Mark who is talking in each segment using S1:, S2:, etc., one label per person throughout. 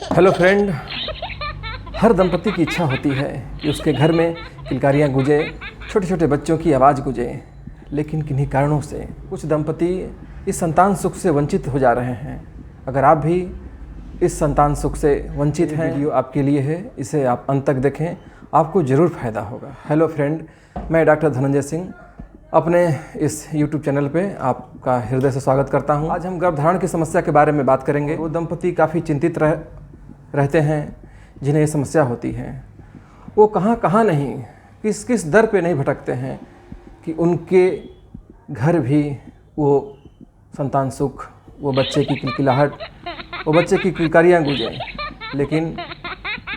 S1: Hello friend, हर दंपति की इच्छा होती है कि उसके घर में किलकारियाँ गूंजे, छोटे छोटे बच्चों की आवाज़ गूंजे। लेकिन किन्हीं कारणों से कुछ दंपति इस संतान सुख से वंचित हो जा रहे हैं। अगर आप भी इस संतान सुख से वंचित हैं, वीडियो आपके लिए है, इसे आप अंत तक देखें, आपको ज़रूर फ़ायदा होगा। हेलो फ्रेंड, मैं डॉक्टर धनंजय सिंह अपने इस YouTube चैनल पे आपका हृदय से स्वागत करता हूं। आज हम गर्भधारण की समस्या के बारे में बात करेंगे। वो दंपति काफ़ी चिंतित रहते हैं जिन्हें ये समस्या होती है। वो कहाँ नहीं, किस किस दर पे नहीं भटकते हैं कि उनके घर भी वो संतान सुख, वो बच्चे की किलकिलाहट, वो बच्चे की किलकारियाँ गूंजें। लेकिन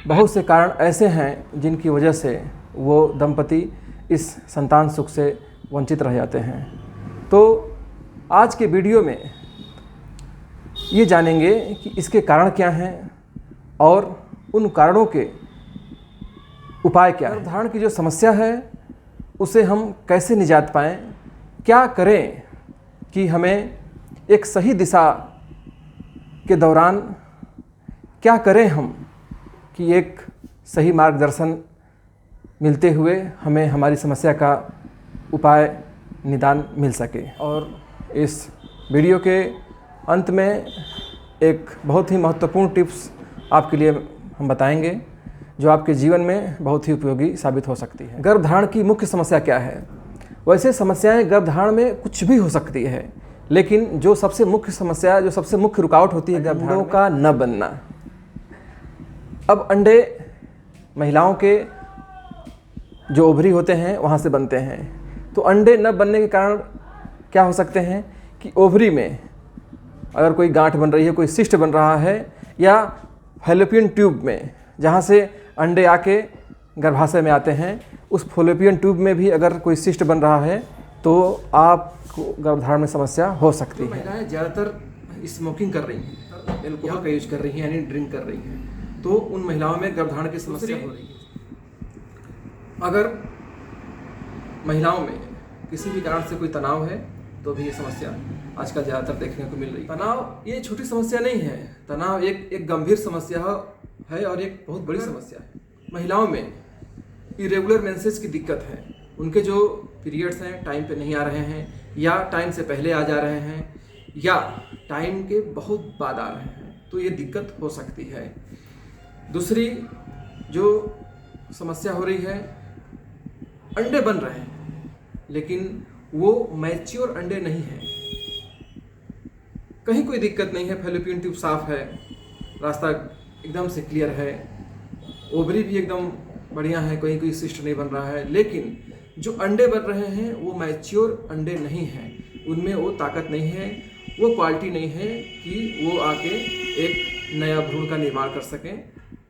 S1: बहुत से कारण ऐसे हैं जिनकी वजह से वो दंपति इस संतान सुख से वंचित रह जाते हैं। तो आज के वीडियो में ये जानेंगे कि इसके कारण क्या हैं और उन कारणों के उपाय क्या हैं। गर्भधारण की जो समस्या है उसे हम कैसे निजात पाएं, क्या करें कि हमें एक सही दिशा के दौरान क्या करें हम कि एक सही मार्गदर्शन मिलते हुए हमें हमारी समस्या का उपाय निदान मिल सके। और इस वीडियो के अंत में एक बहुत ही महत्वपूर्ण टिप्स आपके लिए हम बताएंगे जो आपके जीवन में बहुत ही उपयोगी साबित हो सकती है। गर्भधारण की मुख्य समस्या क्या है? वैसे समस्याएं गर्भधारण में कुछ भी हो सकती है, लेकिन जो सबसे मुख्य समस्या, जो सबसे मुख्य रुकावट होती है गर्भधारण का न बनना। अब अंडे महिलाओं के जो ओवरी होते हैं वहाँ से बनते हैं, तो अंडे न बनने के कारण क्या हो सकते हैं कि ओवरी में अगर कोई गांठ बन रही है, कोई सिस्ट बन रहा है, या फैलोपियन ट्यूब में जहाँ से अंडे आके गर्भाशय में आते हैं, उस फैलोपियन ट्यूब में भी अगर कोई सिस्ट बन रहा है तो आपको गर्भधारण में समस्या हो सकती है। महिलाएं ज़्यादातर स्मोकिंग कर रही हैं, एल्कोहल का यूज कर रही हैं, यानी ड्रिंक कर रही हैं, तो उन महिलाओं में गर्भधारण की समस्या हो रही है। अगर महिलाओं में किसी भी कारण से कोई तनाव है तो भी ये समस्या आजकल ज़्यादातर देखने को मिल रही है। तनाव ये छोटी समस्या नहीं है, तनाव एक गंभीर समस्या है और एक बहुत बड़ी समस्या है। महिलाओं में इरेगुलर मेंसेस की दिक्कत है, उनके जो पीरियड्स हैं टाइम पे नहीं आ रहे हैं, या टाइम से पहले आ जा रहे हैं, या टाइम के बहुत बाद आ रहे हैं, तो ये दिक्कत हो सकती है। दूसरी जो समस्या हो रही है, अंडे बन रहे हैं लेकिन वो मैच्योर अंडे नहीं हैं। कहीं कोई दिक्कत नहीं है, फैलोपियन ट्यूब साफ है, रास्ता एकदम से क्लियर है, ओवरी भी एकदम बढ़िया है, कहीं कोई सिस्ट नहीं बन रहा है, लेकिन जो अंडे बन रहे हैं वो मैच्योर अंडे नहीं हैं, उनमें वो ताकत नहीं है, वो क्वालिटी नहीं है कि वो आके एक नया भ्रूण का निर्माण कर सकें,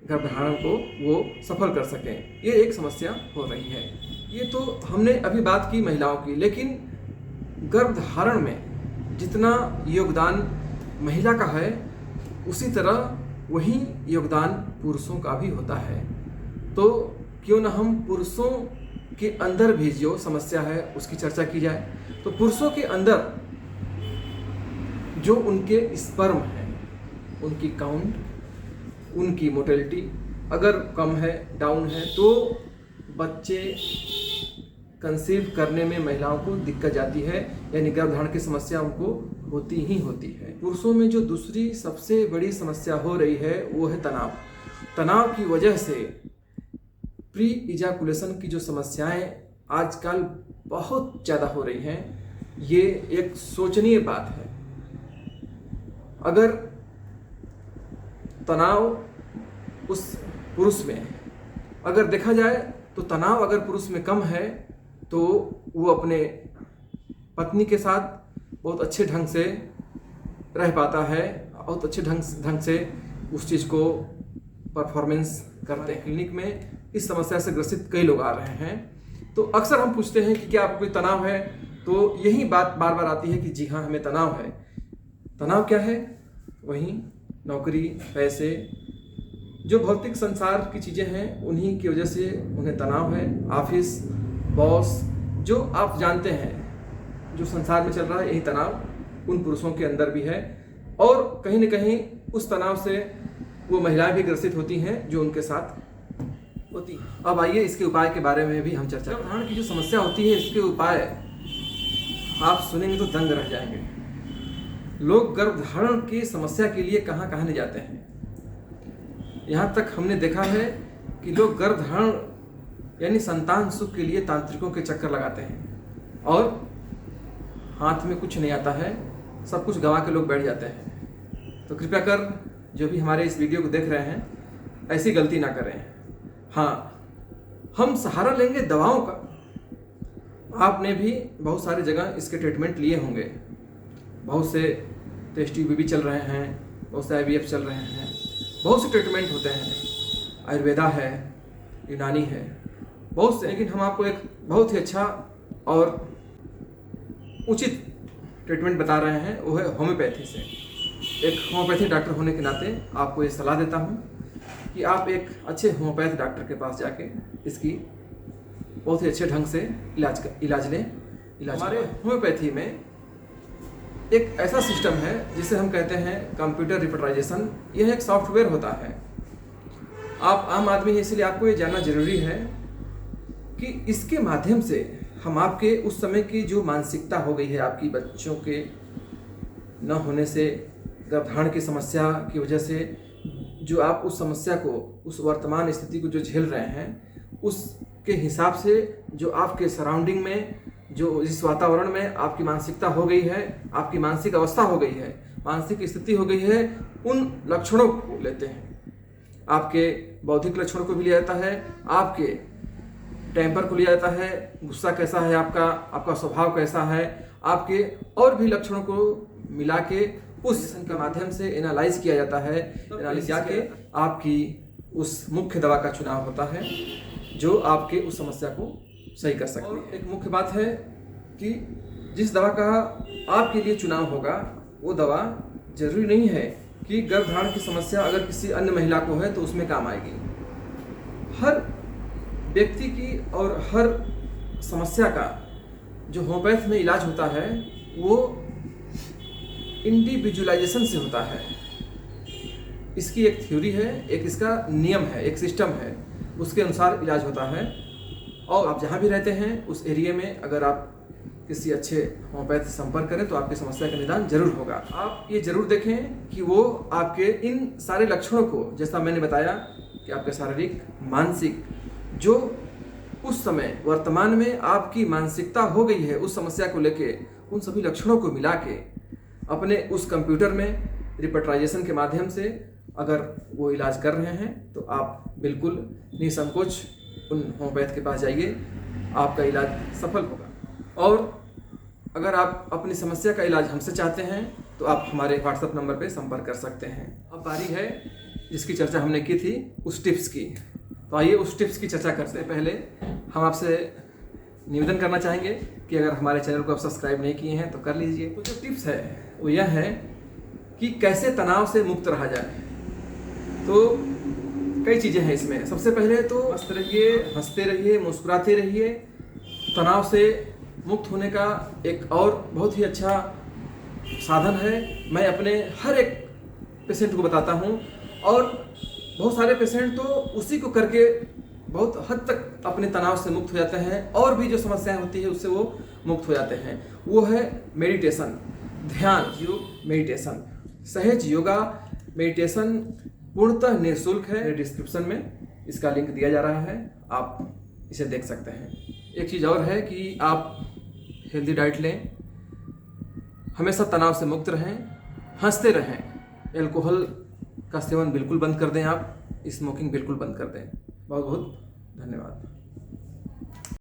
S1: गर्भधारण को वो सफल कर सकें। ये एक समस्या हो रही है। ये तो हमने अभी बात की महिलाओं की, लेकिन गर्भधारण में जितना योगदान महिला का है उसी तरह वही योगदान पुरुषों का भी होता है। तो क्यों ना हम पुरुषों के अंदर भी जो समस्या है उसकी चर्चा की जाए। तो पुरुषों के अंदर जो उनके स्पर्म है, उनकी काउंट, उनकी मोटेलिटी अगर कम है, डाउन है, तो बच्चे कंसीव करने में महिलाओं को दिक्कत जाती है, यानी गर्भधारण की समस्या उनको होती ही होती है। पुरुषों में जो दूसरी सबसे बड़ी समस्या हो रही है वो है तनाव। तनाव की वजह से प्री इजाकुलेशन की जो समस्याएं आजकल बहुत ज़्यादा हो रही हैं, ये एक सोचनीय बात है। अगर तनाव उस पुरुष में अगर देखा जाए तो तनाव अगर पुरुष में कम है तो वो अपने पत्नी के साथ बहुत अच्छे ढंग से रह पाता है, बहुत अच्छे ढंग से उस चीज़ को परफॉर्मेंस करते हैं। क्लिनिक में इस समस्या से ग्रसित कई लोग आ रहे हैं। तो अक्सर हम पूछते हैं कि क्या आपको कोई तनाव है, तो यही बात बार बार आती है कि जी हाँ, हमें तनाव है। तनाव क्या है? वही नौकरी, पैसे, जो भौतिक संसार की चीज़ें हैं उन्हीं की वजह से उन्हें तनाव है। ऑफिस, बॉस, जो आप जानते हैं जो संसार में चल रहा है, यही तनाव उन पुरुषों के अंदर भी है। और कहीं न कहीं उस तनाव से वो महिलाएं भी ग्रसित होती हैं जो उनके साथ होती हैं। अब आइए इसके उपाय के बारे में भी हम चर्चा करें। गर्भधारण की जो समस्या होती है, इसके उपाय आप सुनेंगे तो दंग रह जाएंगे। लोग गर्भधारण की समस्या के लिए कहाँ कहाँ नहीं जाते हैं। यहाँ तक हमने देखा है कि लोग गर्भधारण यानी संतान सुख के लिए तांत्रिकों के चक्कर लगाते हैं और हाथ में कुछ नहीं आता है, सब कुछ गंवा के लोग बैठ जाते हैं। तो कृपया कर जो भी हमारे इस वीडियो को देख रहे हैं, ऐसी गलती ना करें। हाँ, हम सहारा लेंगे दवाओं का। आपने भी बहुत सारी जगह इसके ट्रीटमेंट लिए होंगे। बहुत से टेस्ट ट्यूब भी चल रहे हैं, बहुत से IVF चल रहे हैं, बहुत से ट्रीटमेंट होते हैं, आयुर्वेदा है, यूनानी है, बहुत से। लेकिन हम आपको एक बहुत ही अच्छा और उचित ट्रीटमेंट बता रहे हैं, वो है होम्योपैथी से। एक होम्योपैथी डॉक्टर होने के नाते आपको ये सलाह देता हूँ कि आप एक अच्छे होम्योपैथ डॉक्टर के पास जाके इसकी बहुत ही अच्छे ढंग से इलाज लें। हमारे होम्योपैथी में एक ऐसा सिस्टम है जिसे हम कहते हैं कंप्यूटर रिपोर्टराइजेशन। यह एक सॉफ्टवेयर होता है। आप आम आदमी हैं, इसलिए आपको ये जानना जरूरी है कि इसके माध्यम से हम आपके उस समय की जो मानसिकता हो गई है, आपकी बच्चों के न होने से, गर्भधारण की समस्या की वजह से जो आप उस समस्या को, उस वर्तमान स्थिति को जो झेल रहे हैं, उसके हिसाब से जो आपके सराउंडिंग में, जो जिस वातावरण में आपकी मानसिकता हो गई है, आपकी मानसिक अवस्था हो गई है, मानसिक स्थिति हो गई है, उन लक्षणों को लेते हैं। आपके बौद्धिक लक्षणों को भी लिया जाता है, आपके टेम्पर को लिया जाता है, गुस्सा कैसा है आपका स्वभाव कैसा है, आपके और भी लक्षणों को मिला के उस सेशन के माध्यम से एनालाइज किया जाता है। एनालिसिस करके आपकी उस मुख्य दवा का चुनाव होता है जो आपके उस समस्या को सही कर सकती है। एक मुख्य बात है कि जिस दवा का आपके लिए चुनाव होगा, वो दवा जरूरी नहीं है कि गर्भधारण की समस्या अगर किसी अन्य महिला को है तो उसमें काम आएगी। हर व्यक्ति की और हर समस्या का जो होम्योपैथ में इलाज होता है वो इंडिविजुअलाइजेशन से होता है। इसकी एक थ्योरी है, एक इसका नियम है, एक सिस्टम है, उसके अनुसार इलाज होता है। और आप जहाँ भी रहते हैं उस एरिया में अगर आप किसी अच्छे होम्योपैथ से संपर्क करें तो आपकी समस्या का निदान जरूर होगा। आप ये जरूर देखें कि वो आपके इन सारे लक्षणों को, जैसा मैंने बताया कि आपके शारीरिक, मानसिक, जो उस समय वर्तमान में आपकी मानसिकता हो गई है उस समस्या को लेके, उन सभी लक्षणों को मिला के अपने उस कंप्यूटर में रिपोर्टराइजेशन के माध्यम से अगर वो इलाज कर रहे हैं तो आप बिल्कुल निसंकोच उन होम्योपैथ के पास जाइए, आपका इलाज सफल होगा। और अगर आप अपनी समस्या का इलाज हमसे चाहते हैं तो आप हमारे व्हाट्सएप नंबर पे संपर्क कर सकते हैं। अब बारी है जिसकी चर्चा हमने की थी, उस टिप्स की। तो आइए उस टिप्स की चर्चा करते हैं। पहले हम आपसे निवेदन करना चाहेंगे कि अगर हमारे चैनल को आप सब्सक्राइब नहीं किए हैं तो कर लीजिए। तो जो टिप्स है वो यह है कि कैसे तनाव से मुक्त रहा जाए। तो कई चीज़ें हैं इसमें। सबसे पहले तो मस्त रहिए, हंसते रहिए, मुस्कुराते रहिए। तनाव से मुक्त होने का एक और बहुत ही अच्छा साधन है, मैं अपने हर एक पेशेंट को बताता हूँ। और बहुत सारे पेशेंट तो उसी को करके बहुत हद तक अपने तनाव से मुक्त हो जाते हैं और भी जो समस्याएं होती है उससे वो मुक्त हो जाते हैं। वो है मेडिटेशन, ध्यान, योग, मेडिटेशन। सहज योगा मेडिटेशन पूर्णतः निःशुल्क है। डिस्क्रिप्शन में इसका लिंक दिया जा रहा है, आप इसे देख सकते हैं। एक चीज़ और है कि आप हेल्दी डाइट लें, हमेशा तनाव से मुक्त रहें, हंसते रहें। एल्कोहल का सेवन बिल्कुल बंद कर दें, आप स्मोकिंग बिल्कुल बंद कर दें। बहुत बहुत धन्यवाद।